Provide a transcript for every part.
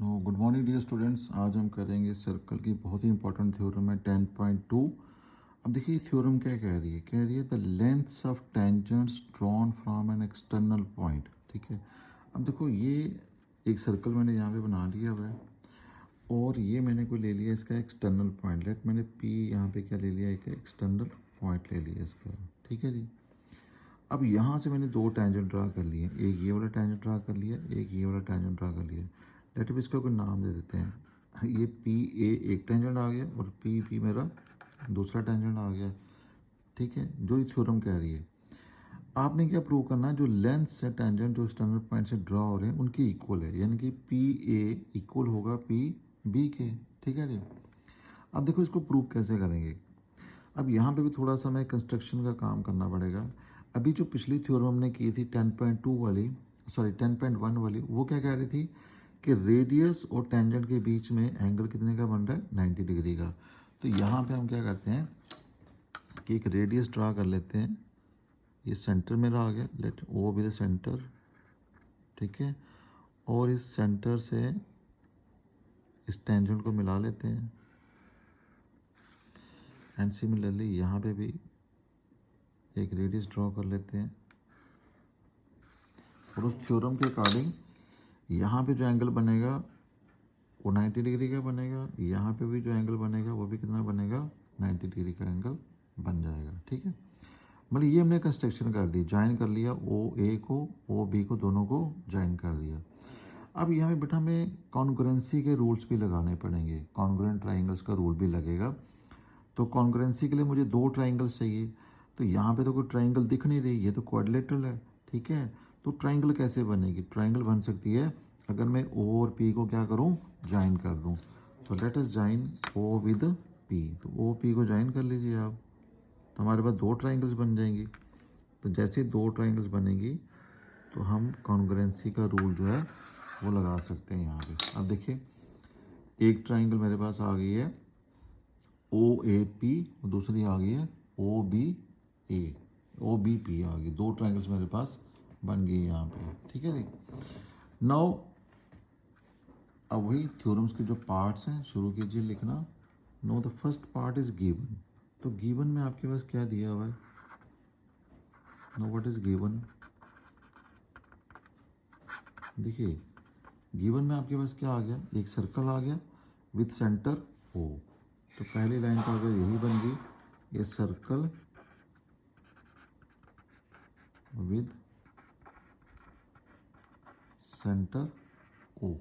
Good morning dear students. आज हम करेंगे सर्कल की बहुत ही इंपॉर्टेंट थ्योरम है 10.2। अब देखिए थ्योरम क्या कह रही है the lengths of tangents drawn from an external point. ठीक है, अब देखो ये एक सर्कल मैंने यहाँ पे बना लिया हुआ है और ये मैंने कोई ले लिया इसका एक्सटर्नल पॉइंट। लेट मैंने पी यहाँ पे क्या ले लिया, एक एक्सटर्नल पॉइंट ले लिया इसका। ठीक है जी। अब यहाँ से मैंने दो टेंजेंट ड्रा कर लिए, एक ये वाला टेंजेंट ड्रा कर लिया, एक ये वाला टेंजेंट ड्रा कर लिया। लेट अब इसका कोई नाम दे देते हैं। ये पी ए एक टेंजेंट आ गया और पी बी मेरा दूसरा टेंजेंट आ गया। ठीक है, जो ये थ्योरम कह रही है आपने क्या प्रूव करना है, जो लेंथ से टेंजेंट जो एक्सटर्नल पॉइंट से ड्रा हो रहे हैं उनकी इक्वल है, यानी कि पी ए इक्वल होगा पी बी के। ठीक है जी। अब देखो इसको प्रूव कैसे करेंगे। अब यहाँ पे भी थोड़ा सा हमें कंस्ट्रक्शन का काम करना पड़ेगा। अभी जो पिछली थ्योरम हमने की थी 10.2 वाली, सॉरी 10.1 वाली, वो क्या कह रही थी कि रेडियस और टेंजेंट के बीच में एंगल कितने का बन रहा है, 90 डिग्री का। तो यहाँ पे हम क्या करते हैं कि एक रेडियस ड्रा कर लेते हैं। ये सेंटर मेरा आ गया, let O be the centre. ठीक है, और इस सेंटर से इस टेंजेंट को मिला लेते हैं। एंड सिमिलरली यहाँ पे भी एक रेडियस ड्रॉ कर लेते हैं और उस थ्योरम के अकॉर्डिंग यहाँ पे जो एंगल बनेगा वो 90 डिग्री का बनेगा, यहाँ पे भी जो एंगल बनेगा वो भी कितना बनेगा, 90 डिग्री का एंगल बन जाएगा। ठीक है, मतलब ये हमने कंस्ट्रक्शन कर दी, ज्वाइन कर लिया ओ ए को ओ बी को, दोनों को ज्वाइन कर दिया। अब यहाँ पे बेटा हमें कॉन्ग्रुएंसी के रूल्स भी लगाने पड़ेंगे, कॉन्ग्रुएंट ट्राइंगल्स का रूल भी लगेगा। तो कॉन्ग्रुएंसी के लिए मुझे दो ट्राइंगल्स चाहिए। तो यहाँ पे तो कोई ट्राइंगल दिख नहीं रही, ये तो क्वाड्रिलेटरल है। ठीक है, तो ट्राइंगल कैसे बनेगी, ट्राइंगल बन सकती है अगर मैं ओ और पी को क्या करूँ, ज्वाइन कर दूँ। तो let us join O with P. तो ओ पी को ज्वाइन कर लीजिए आप, तो हमारे पास दो ट्राइंगल्स बन जाएंगी। तो जैसे दो ट्राइंगल्स बनेगी तो हम कॉन्ग्रुएंसी का रूल जो है वो लगा सकते हैं यहाँ पे। अब देखिए एक ट्राइंगल मेरे पास आ गई है ओ ए पी, दूसरी आ गई है ओ बी ए, ओ बी पी आ गई। दो ट्राइंगल्स मेरे पास बन गई यहाँ पे। ठीक है जी। नाउ अब वही थ्योरम्स के जो पार्ट्स हैं शुरू कीजिए लिखना। Know the first part is given. तो गिवन में आपके पास क्या दिया हुआ है, नो व्हाट इज गिवन। देखिए गिवन में आपके पास क्या आ गया, एक सर्कल आ गया विथ सेंटर ओ। तो पहली लाइन तो अगर यही बन गई, ये सर्कल विद सेंटर ओ।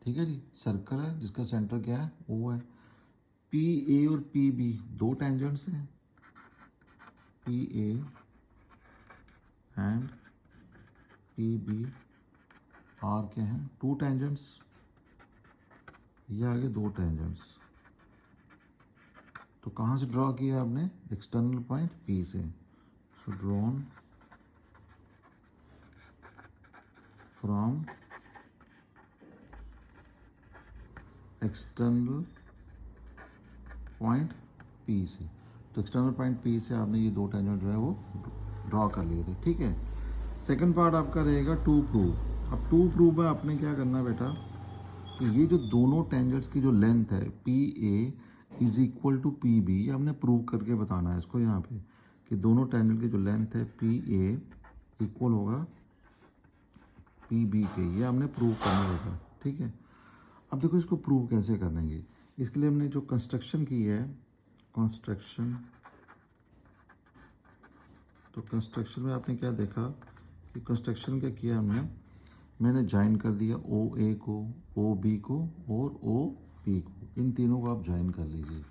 ठीक है जी, सर्कल है जिसका सेंटर क्या है, ओ है। पी ए और पी बी दो टेंजेंट्स हैं, P A and P B are के हैं टू टेंजेंट्स। ये आगे दो टेंजेंट्स। तो कहाँ से ड्रॉ किया आपने, एक्सटर्नल पॉइंट पी से। So drawn from external point P से। तो एक्सटर्नल पॉइंट पी से आपने ये दो टेंजेंट जो है वो ड्रॉ कर लिए थे। ठीक है, सेकंड पार्ट आपका रहेगा टू प्रूव। अब टू प्रूव में आपने क्या करना है बेटा कि ये जो दोनों टेंजेंट्स की जो लेंथ है P A is equal to P B, ये हमने प्रूव करके बताना है इसको यहाँ पे कि दोनों टेंजेंट की जो लेंथ है पी ए इक्वल होगा पी बी के। ये हमने प्रूव करना होगा। ठीक है, अब देखो इसको प्रूव कैसे करेंगे। इसके लिए हमने जो कंस्ट्रक्शन की है, कंस्ट्रक्शन, तो कंस्ट्रक्शन में आपने क्या देखा कि कंस्ट्रक्शन क्या किया हमने, मैंने ज्वाइन कर दिया ओ ए को, ओ बी को और ओ पी को। इन तीनों को आप ज्वाइन कर लीजिए।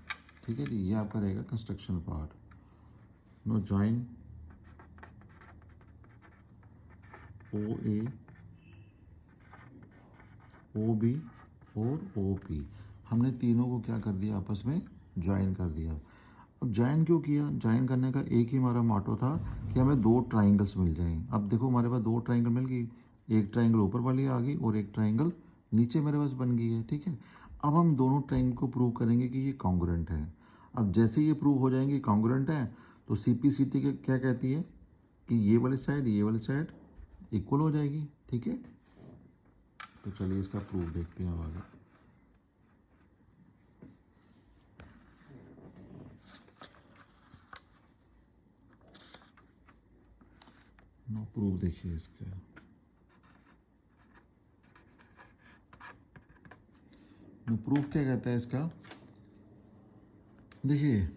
ठीक है जी, ये आपका रहेगा construction part. Now join O A, O B और ओ पी। हमने तीनों को क्या कर दिया, आपस में ज्वाइन कर दिया। अब ज्वाइन क्यों किया, ज्वाइन करने का एक ही हमारा मोटो था कि हमें दो ट्राइंगल्स मिल जाएं। अब देखो हमारे पास दो ट्राइंगल मिल गई, एक ट्राइंगल ऊपर वाली आ गई और एक ट्राइंगल नीचे मेरे पास बन गई है। ठीक है, अब हम दोनों ट्राइंगल को प्रूव करेंगे कि ये कॉन्ग्रुएंट है। अब जैसे ये प्रूव हो जाएंगे कॉन्ग्रुएंट है तो CPCT क्या कहती है कि ये वाली साइड इक्वल हो जाएगी। ठीक है, तो चलिए इसका प्रूफ देखते हैं अब आगे। नो प्रूफ देखिए इसका। नो प्रूफ क्या कहता है इसका, देखिए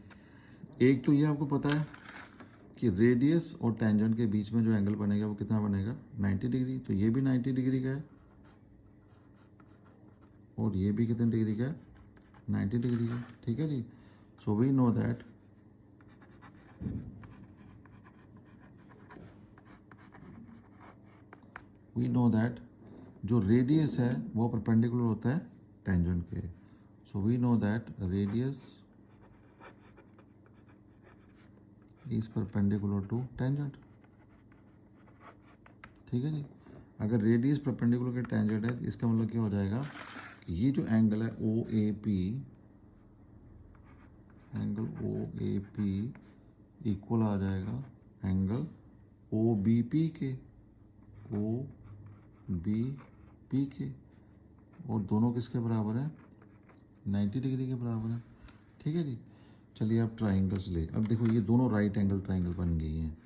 एक तो ये आपको पता है कि रेडियस और टेंजेंट के बीच में जो एंगल बनेगा वो कितना बनेगा 90 डिग्री। तो ये भी 90 डिग्री का है और ये भी कितने डिग्री का है 90 डिग्री का। ठीक है जी। सो वी नो दैट जो रेडियस है वो परपेंडिकुलर होता है टेंजेंट के। So we know that radius is perpendicular to tangent. ठीक है जी। अगर रेडियस परपेंडिकुलर के टेंजेंट है तो इसका मतलब क्या हो जाएगा कि ये जो एंगल है O A P, angle O A P equal आ जाएगा एंगल ओ बी पी के, ओ बी पी के, और दोनों किसके बराबर है 90 डिग्री के बराबर है। ठीक है जी। चलिए आप ट्राइंगल्स ले, अब देखो ये दोनों राइट एंगल ट्राइंगल बन गई हैं।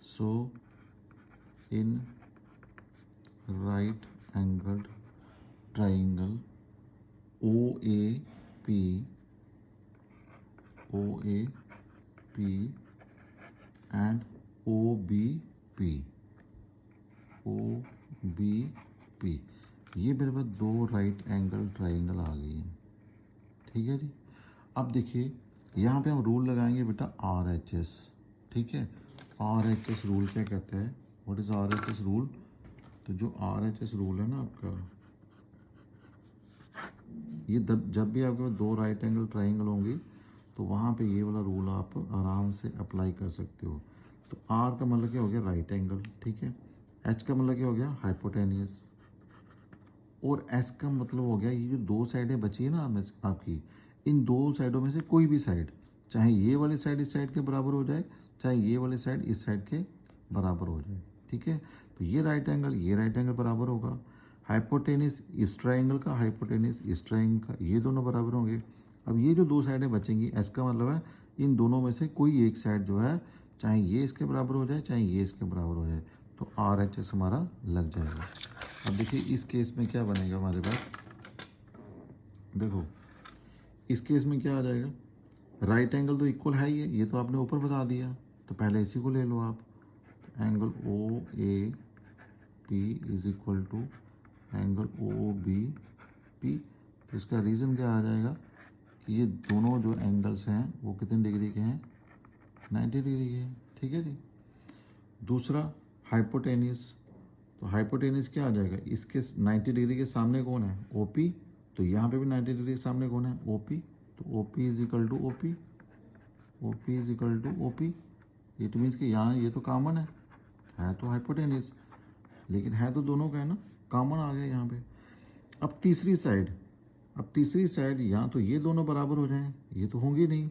So in right angled triangle O A P and O B P, ये मेरे पास दो राइट एंगल ट्राइंगल आ गई हैं। ठीक है जी। अब देखिए यहाँ पे हम रूल लगाएंगे बेटा आर एच एस। ठीक है, आर एच एस रूल क्या कहते हैं, what is R H S rule. तो जो आर एच एस रूल है ना आपका, ये जब भी आपके पास दो राइट एंगल ट्राइंगल होंगी तो वहाँ पे ये वाला रूल आप आराम से अप्लाई कर सकते हो। तो आर का मतलब क्या हो गया राइट एंगल। ठीक है, एच का मतलब क्या हो गया हाइपोटेनियस, और एस का मतलब हो गया ये जो दो साइडें बची है ना आपकी, इन दो साइडों में से कोई भी साइड, चाहे ये वाली साइड इस साइड के बराबर हो जाए, चाहे ये वाली साइड इस साइड के बराबर हो जाए। ठीक है, तो ये राइट एंगल बराबर होगा। हाइपोटेनिस इस ट्राइंगल का, हाइपोटेनिस इस ट्राइंगल का, ये दोनों बराबर होंगे। अब ये जो दो साइडें बचेंगी, एस का मतलब है इन दोनों में से कोई एक साइड जो है, चाहे ये इसके बराबर हो जाए चाहे ये इसके बराबर हो जाए, तो आर एच एस हमारा लग जाएगा। अब देखिए इस केस में क्या बनेगा हमारे पास, देखो इस केस में क्या आ जाएगा, राइट एंगल तो इक्वल है ही है, ये तो आपने ऊपर बता दिया, तो पहले इसी को ले लो आप। Angle O A P is equal to angle O B P. तो इसका रीज़न क्या आ जाएगा कि ये दोनों जो एंगल्स हैं वो कितने डिग्री के हैं 90 डिग्री के हैं। ठीक है जी। दूसरा हाइपोटेनियस, तो हाइपोटेनियस क्या आ जाएगा, इसके 90 डिग्री के सामने कौन है ओ पी, तो यहाँ पे भी 90 डिग्री के सामने कौन है ओ पी, तो O P is equal to O P, O P is equal to O P. It means कि यहाँ ये तो कॉमन है तो हाइपोटेनियस, लेकिन है तो दोनों का है ना, कॉमन आ गया यहाँ पे। अब तीसरी साइड यहाँ तो ये दोनों बराबर हो जाएं, ये तो होंगी नहीं,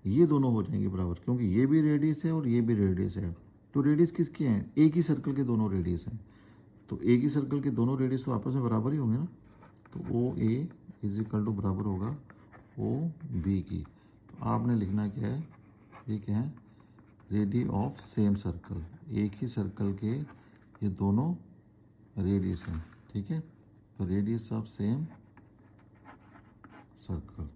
ये दोनों हो जाएंगे बराबर, क्योंकि ये भी रेडियस है और ये भी रेडियस है। तो रेडियस किसके हैं, एक ही सर्कल के दोनों रेडियस हैं, तो एक ही सर्कल के दोनों रेडियस तो आपस में बराबर ही होंगे ना। तो ओ ए इज इक्वल टू बराबर होगा ओ बी की। तो आपने लिखना क्या है, ये क्या है रेडियस ऑफ सेम सर्कल, एक ही सर्कल के ये दोनों रेडियस हैं। ठीक है, तो radius of same circle.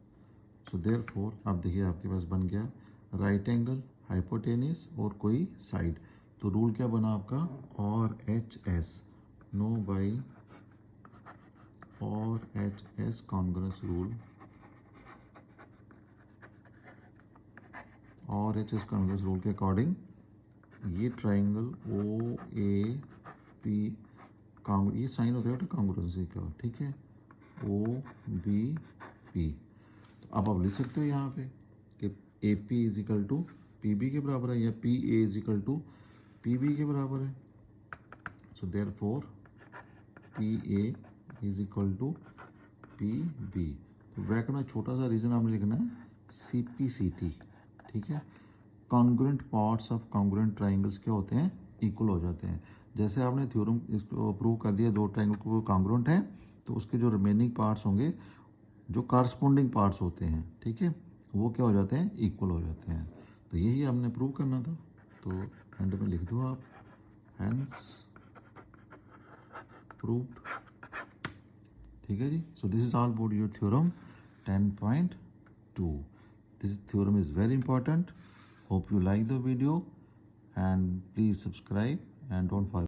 So therefore अब देखिए आपके पास बन गया राइट एंगल, हाइपोटेनियस और कोई साइड। तो रूल क्या बना आपका और एच एस, नो बाई और एच एस कॉन्ग्रेस रूल, और एच एस कॉन्ग्रेस रूल के अकॉर्डिंग ये ट्राइंगल ओ ए पी ये साइन होता है कॉन्ग्रुएंसी का। ठीक है, ओ बी पी। तो अब लिख सकते हो यहाँ पे कि A P is equal to P B के बराबर है, या P A is equal to P B के बराबर है। So therefore P A is equal to P B. तो ब्रैकेट में छोटा सा रीजन आपने लिखना है सी पी सी टी। ठीक है, congruent parts of congruent triangles क्या होते हैं इक्वल हो जाते हैं। जैसे आपने थ्योरम इसको प्रूव कर दिया, दो ट्राइंगल को कॉन्ग्रुएंट है तो उसके जो रिमेनिंग पार्ट्स होंगे, जो कारस्पॉन्डिंग पार्ट्स होते हैं, ठीक है, वो क्या हो जाते हैं, इक्वल हो जाते हैं। तो यही हमने प्रूव करना था। तो एंड में लिख दो आप, हेंस प्रूव्ड। ठीक है जी। So this is all about your theorem 10.2. This theorem is very important. Hope you like the video and please subscribe and don't forget